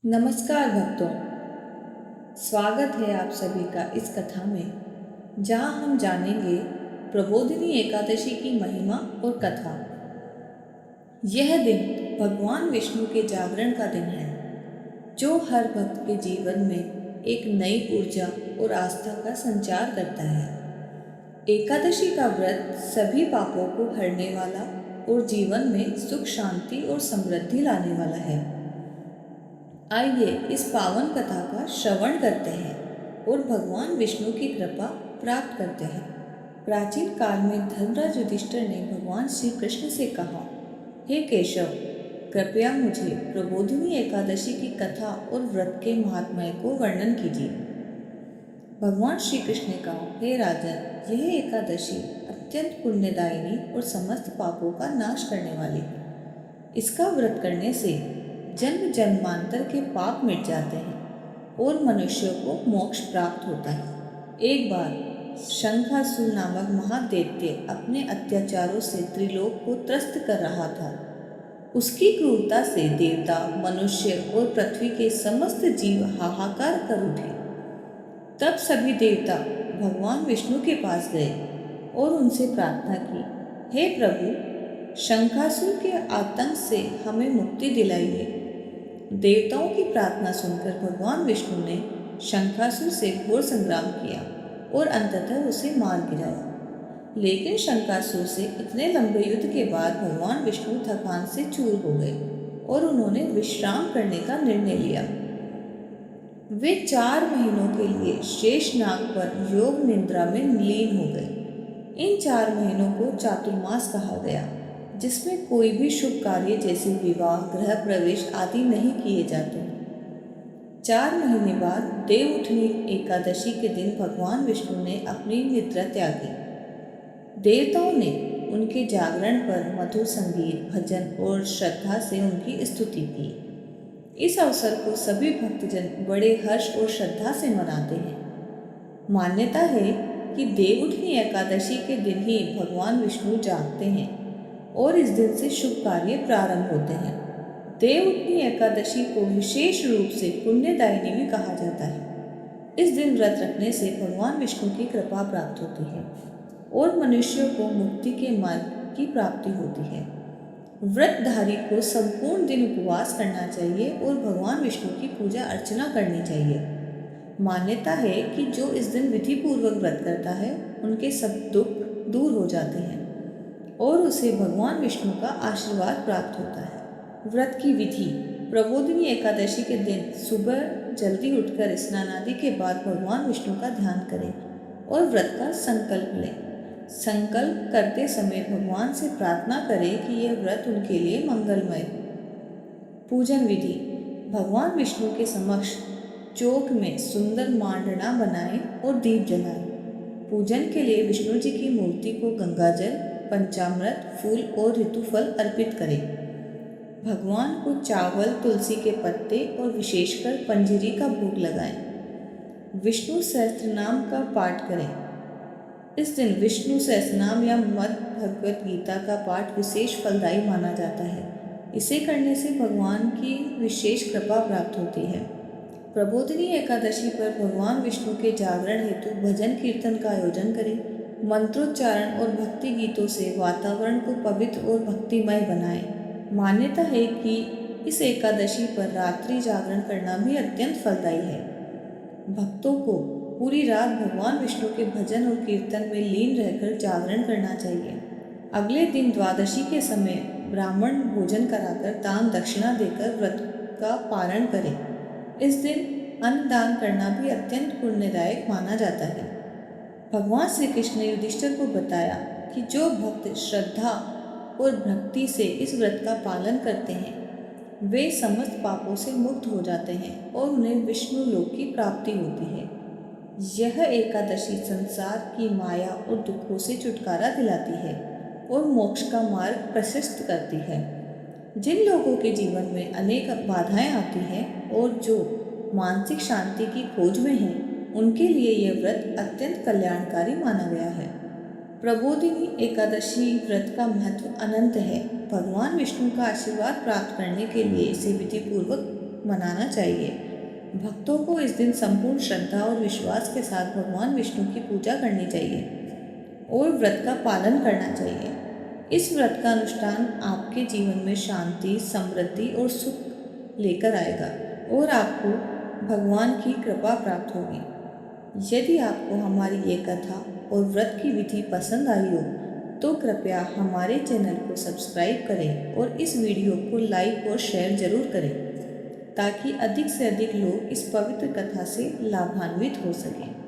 नमस्कार भक्तों, स्वागत है आप सभी का इस कथा में जहां हम जानेंगे प्रबोधिनी एकादशी की महिमा और कथा। यह दिन भगवान विष्णु के जागरण का दिन है जो हर भक्त के जीवन में एक नई ऊर्जा और आस्था का संचार करता है। एकादशी का व्रत सभी पापों को हरने वाला और जीवन में सुख शांति और समृद्धि लाने वाला है। आइए इस पावन कथा का श्रवण करते हैं और भगवान विष्णु की कृपा प्राप्त करते हैं। प्राचीन काल में धर्मराज युधिष्ठिर ने भगवान श्री कृष्ण से कहा, हे केशव, कृपया मुझे प्रबोधिनी एकादशी की कथा और व्रत के महात्म्य को वर्णन कीजिए। भगवान श्री कृष्ण ने कहा, हे राजन, यह एकादशी अत्यंत पुण्यदायिनी और समस्त पापों का नाश करने वाली है। इसका व्रत करने से जन्म जन्मांतर के पाप मिट जाते हैं और मनुष्य को मोक्ष प्राप्त होता है। एक बार शंखासुर नामक महादैत्य अपने अत्याचारों से त्रिलोक को त्रस्त कर रहा था। उसकी क्रूरता से देवता, मनुष्य और पृथ्वी के समस्त जीव हाहाकार कर उठे। तब सभी देवता भगवान विष्णु के पास गए और उनसे प्रार्थना की, हे प्रभु, शंखासुर के आतंक से हमें मुक्ति दिलाइए। देवताओं की प्रार्थना सुनकर भगवान विष्णु ने शंखासुर से घोर संग्राम किया और अंततः उसे मार गिराया। लेकिन शंखासुर से इतने लंबे युद्ध के बाद भगवान विष्णु थकान से चूर हो गए और उन्होंने विश्राम करने का निर्णय लिया। वे 4 महीनों के लिए शेषनाग पर योग निद्रा में लीन हो गए। इन 4 महीनों को चातुर्मास कहा गया, जिसमें कोई भी शुभ कार्य जैसे विवाह, गृह प्रवेश आदि नहीं किए जाते। 4 महीने बाद देवउठनी एकादशी के दिन भगवान विष्णु ने अपनी निद्रा त्यागी। देवताओं ने उनके जागरण पर मधुर संगीत, भजन और श्रद्धा से उनकी स्तुति की। इस अवसर को सभी भक्तजन बड़े हर्ष और श्रद्धा से मनाते हैं। मान्यता है कि देवउठनी एकादशी के दिन ही भगवान विष्णु जागते हैं और इस दिन से शुभ कार्य प्रारंभ होते हैं। देवउठनी एकादशी को विशेष रूप से पुण्यदायिनी भी कहा जाता है। इस दिन व्रत रखने से भगवान विष्णु की कृपा प्राप्त होती है और मनुष्य को मुक्ति के मार्ग की प्राप्ति होती है। व्रतधारी को संपूर्ण दिन उपवास करना चाहिए और भगवान विष्णु की पूजा अर्चना करनी चाहिए। मान्यता है कि जो इस दिन विधि पूर्वक व्रत करता है उनके सब दुख दूर हो जाते हैं और उसे भगवान विष्णु का आशीर्वाद प्राप्त होता है। व्रत की विधि: प्रबोधिनी एकादशी के दिन सुबह जल्दी उठकर स्नान आदि के बाद भगवान विष्णु का ध्यान करें और व्रत का संकल्प लें। संकल्प करते समय भगवान से प्रार्थना करें कि यह व्रत उनके लिए मंगलमय हो। पूजन विधि: भगवान विष्णु के समक्ष चौक में सुंदर मांडना बनाएं और दीप जलाएं। पूजन के लिए विष्णु जी की मूर्ति को गंगाजल, पंचामृत, फूल और ऋतुफल अर्पित करें। भगवान को चावल, तुलसी के पत्ते और विशेषकर पंजीरी का भोग लगाएं। विष्णु सहस्त्रनाम का पाठ करें। इस दिन विष्णु सहस्त्रनाम या मद् भगवत गीता का पाठ विशेष फलदायी माना जाता है। इसे करने से भगवान की विशेष कृपा प्राप्त होती है। प्रबोधिनी एकादशी पर भगवान विष्णु के जागरण हेतु भजन कीर्तन का आयोजन करें। मंत्रोच्चारण और भक्ति गीतों से वातावरण को पवित्र और भक्तिमय बनाएं। मान्यता है कि इस एकादशी पर रात्रि जागरण करना भी अत्यंत फलदायी है। भक्तों को पूरी रात भगवान विष्णु के भजन और कीर्तन में लीन रहकर जागरण करना चाहिए। अगले दिन द्वादशी के समय ब्राह्मण भोजन कराकर दान दक्षिणा देकर व्रत का पारण करें। इस दिन अन्नदान करना भी अत्यंत पुण्यदायक माना जाता है। भगवान श्री कृष्ण ने युधिष्ठिर को बताया कि जो भक्त श्रद्धा और भक्ति से इस व्रत का पालन करते हैं वे समस्त पापों से मुक्त हो जाते हैं और उन्हें विष्णु लोक की प्राप्ति होती है। यह एकादशी संसार की माया और दुखों से छुटकारा दिलाती है और मोक्ष का मार्ग प्रशस्त करती है। जिन लोगों के जीवन में अनेक बाधाएं आती हैं और जो मानसिक शांति की खोज में हैं, उनके लिए यह व्रत अत्यंत कल्याणकारी माना गया है। प्रबोधिनी एकादशी व्रत का महत्व अनंत है। भगवान विष्णु का आशीर्वाद प्राप्त करने के लिए इसे विधि पूर्वक मनाना चाहिए। भक्तों को इस दिन संपूर्ण श्रद्धा और विश्वास के साथ भगवान विष्णु की पूजा करनी चाहिए और व्रत का पालन करना चाहिए। इस व्रत का अनुष्ठान आपके जीवन में शांति, समृद्धि और सुख लेकर आएगा और आपको भगवान की कृपा प्राप्त होगी। यदि आपको हमारी ये कथा और व्रत की विधि पसंद आई हो तो कृपया हमारे चैनल को सब्सक्राइब करें और इस वीडियो को लाइक और शेयर जरूर करें ताकि अधिक से अधिक लोग इस पवित्र कथा से लाभान्वित हो सकें।